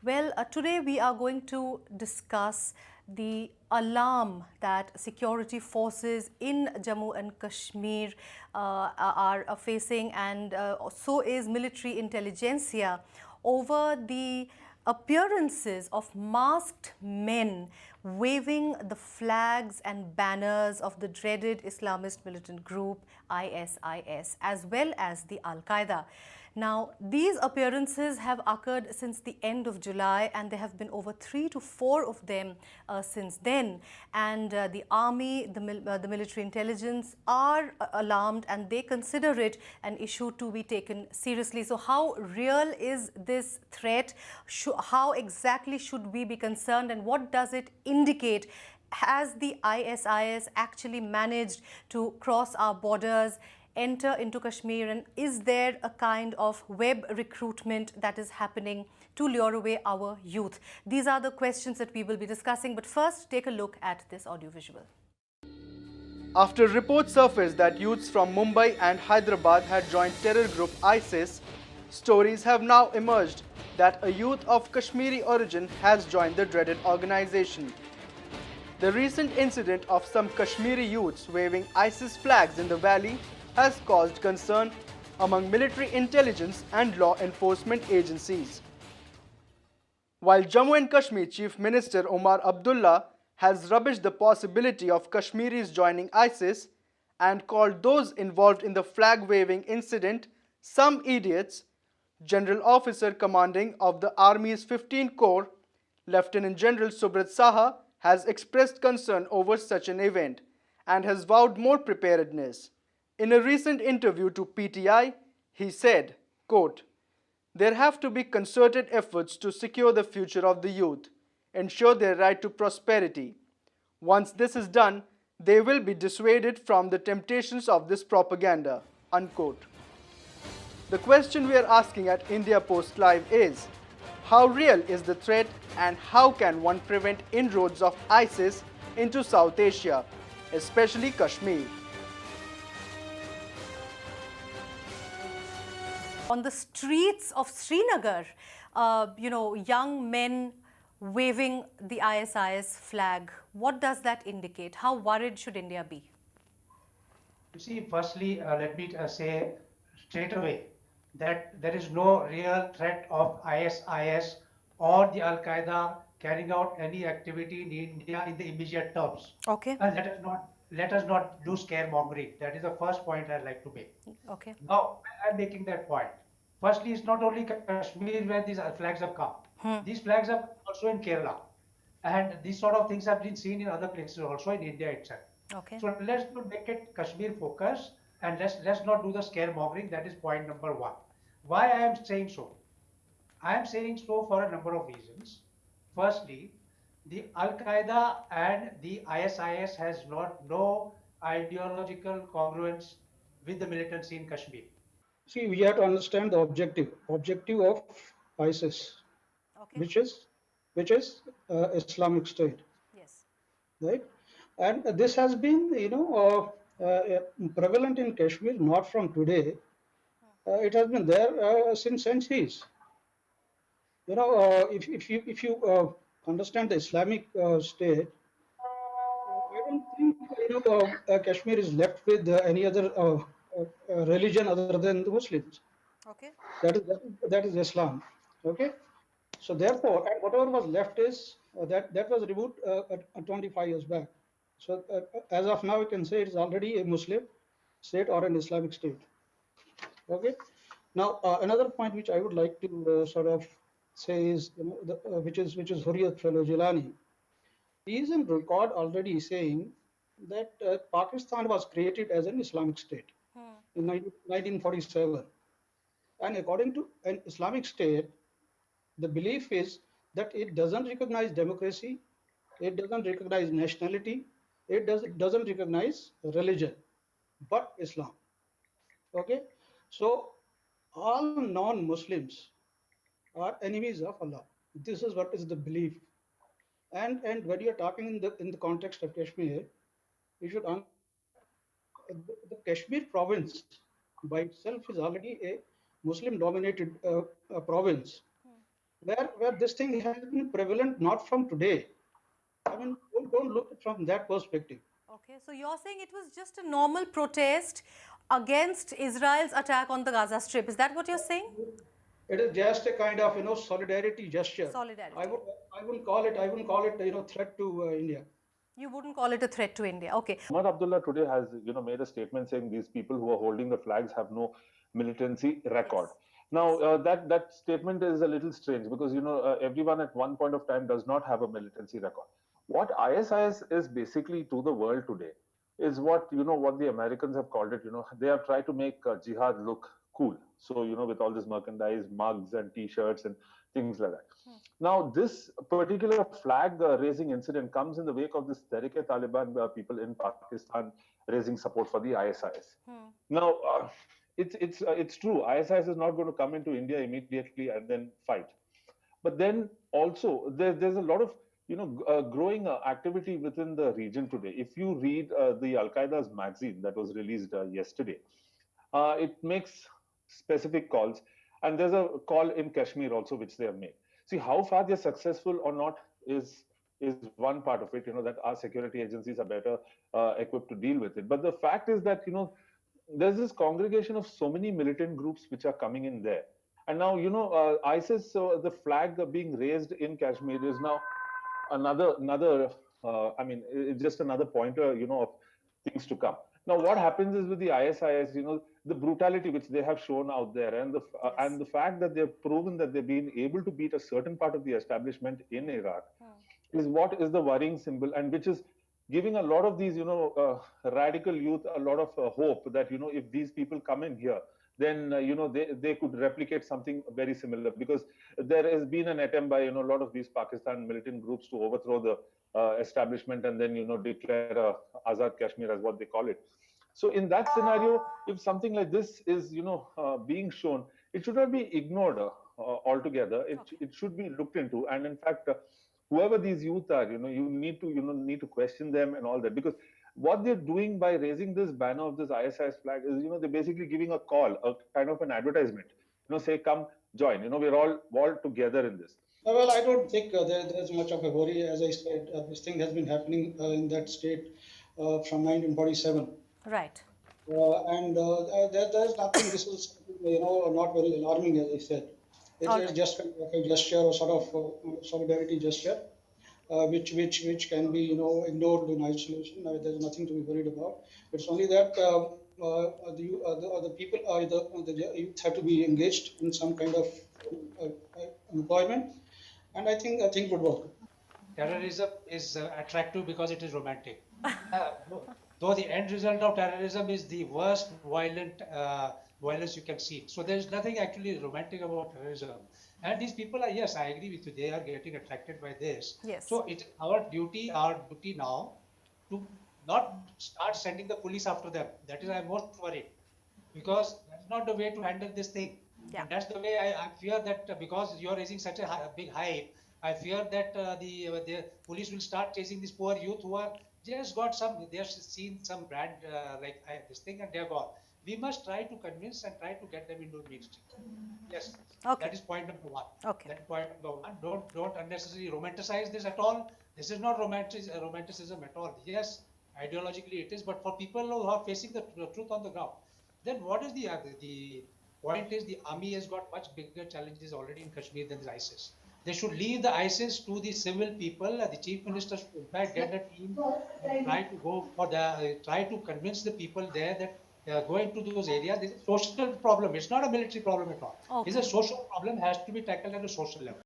Well, today we are going to discuss the alarm that security forces in Jammu and Kashmir are facing, and so is military intelligentsia over the appearances of masked men waving the flags and banners of the dreaded Islamist militant group ISIS as well as the Al-Qaeda. Now, these appearances have occurred since the end of July, and there have been over 3 to 4 of them since then. And the army, the military intelligence are alarmed, and they consider it an issue to be taken seriously. So, how real is this threat? How exactly should we be concerned, and what does it indicate? Has the ISIS actually managed to cross our borders, enter into Kashmir, and is there a kind of web recruitment that is happening to lure away our youth? These are the questions that we will be discussing, but first take a look at this audiovisual. After reports surfaced that youths from Mumbai and Hyderabad had joined terror group ISIS, stories have now emerged that a youth of Kashmiri origin has joined the dreaded organization. The recent incident of some Kashmiri youths waving ISIS flags in the valley has caused concern among military intelligence and law enforcement agencies. While Jammu and Kashmir Chief Minister Omar Abdullah has rubbished the possibility of Kashmiris joining ISIS and called those involved in the flag-waving incident some idiots, General Officer Commanding of the Army's 15th Corps, Lieutenant General Subrata Saha, has expressed concern over such an event and has vowed more preparedness. In a recent interview to PTI, he said, quote, "There have to be concerted efforts to secure the future of the youth, ensure their right to prosperity. Once this is done, they will be dissuaded from the temptations of this propaganda." Unquote. The question we are asking at India Post Live is, how real is the threat and how can one prevent inroads of ISIS into South Asia, especially Kashmir? On the streets of Srinagar, young men waving the ISIS flag. What does that indicate? How worried should India be? You see, firstly, let me say straight away that there is no real threat of ISIS or the Al Qaeda carrying out any activity in India in the immediate terms. Okay. And let us not do scaremongering. That is the first point I'd like to make. Okay. Now, I'm making that point. Firstly, it's not only Kashmir where these flags have come. These flags are also in Kerala. And these sort of things have been seen in other places also in India itself. Okay. So let's not make it Kashmir focus and let's not do the scaremongering. That is point number one. Why I am saying so? I am saying so for a number of reasons. Firstly, the Al Qaeda and the ISIS has not no ideological congruence with the militancy in Kashmir. See, we have to understand the objective of ISIS, Okay. which is Islamic State, Yes. right? And this has been, prevalent in Kashmir not from today. It has been there since centuries. If you understand the Islamic State, I don't think Kashmir is left with any other religion other than the Muslims. Okay. That is Islam. Okay. So therefore, and whatever was left is that was removed 25 years back. So as of now, you can say it is already a Muslim state or an Islamic state. Okay. Now another point which I would like to sort of say is, which is Hurriyat Fellow Jilani. He is in record already saying that Pakistan was created as an Islamic state in 1947, and according to an Islamic state, the belief is that it doesn't recognize democracy, it doesn't recognize nationality, it doesn't recognize religion, but Islam. Okay, so all non-Muslims are enemies of Allah. This is what is the belief. And when you're talking in the context of Kashmir, you should understand that the Kashmir province by itself is already a Muslim-dominated province. where this thing has been prevalent not from today. I mean, don't look at from that perspective. Okay, so you're saying it was just a normal protest against Israel's attack on the Gaza Strip. Is that what you're saying? It is just a kind of solidarity gesture. Solidarity. I wouldn't call it threat to India. You wouldn't call it a threat to India. Okay. Omar Abdullah today has, made a statement saying these people who are holding the flags have no militancy record. Yes. Now, that statement is a little strange because, everyone at one point of time does not have a militancy record. What ISIS is basically to the world today is what the Americans have called it. They have tried to make jihad look cool. So, with all this merchandise, mugs and T-shirts and things like that. Now, this particular flag raising incident comes in the wake of this Tehrik-e-Taliban people in Pakistan raising support for the ISIS. Now, it's true. ISIS is not going to come into India immediately and then fight. But then also there's a lot of growing activity within the region today. If you read the Al Qaeda's magazine that was released yesterday, it makes specific calls, and there's a call in Kashmir also which they have made. See how far they're successful or not is one part of it. That our security agencies are better equipped to deal with it. But the fact is that there's this congregation of so many militant groups which are coming in there. And now, ISIS, the flag being raised in Kashmir is now it's just another pointer, of things to come. Now, what happens is with the ISIS, the brutality which they have shown out there, and the fact that they've proven that they've been able to beat a certain part of the establishment in Iraq is what is the worrying symbol, and which is giving a lot of these, radical youth a lot of hope that, if these people come in here, then, they could replicate something very similar, because there has been an attempt by, a lot of these Pakistan militant groups to overthrow the establishment and then, declare Azad Kashmir as what they call it. So in that scenario, if something like this is, being shown, it should not be ignored altogether. It should be looked into. And in fact, whoever these youth are, you need to question them and all that, because what they're doing by raising this banner of this ISIS flag is, they're basically giving a call, a kind of an advertisement, say, come join, we're all together in this. Well, I don't think there's much of a worry. As I said, this thing has been happening in that state from 1947. Right. There's nothing, this is, not very alarming, as I said. It's just like a gesture or sort of solidarity gesture, which can be, ignored in isolation. There's nothing to be worried about. It's only that the people, the youth have to be engaged in some kind of employment, and I think would work. Terrorism is attractive because it is romantic. Though the end result of terrorism is the worst violence you can see. So there is nothing actually romantic about terrorism. And these people are, yes, I agree with you, they are getting attracted by this. Yes. So it's our duty now to not start sending the police after them. That is, I'm most worried, because that's not the way to handle this thing. Yeah. And that's the way I fear that because you're raising such a big hype, I fear that the police will start chasing these poor youth who are just got they've seen some brand like this thing and they're gone. We must try to convince and try to get them into mainstream. Yes, Okay. that is point number one. Okay. That point number one. Don't unnecessarily romanticize this at all. This is not romanticism at all. Yes, ideologically it is, but for people who are facing the truth on the ground, then what is the point is the army has got much bigger challenges already in Kashmir than the ISIS. They should leave the ISIS to the civil people. The chief minister should in fact get a team and try to convince the people there that going to those areas. This is a social problem. It's not a military problem at all. Okay. It's a social problem, has to be tackled at a social level.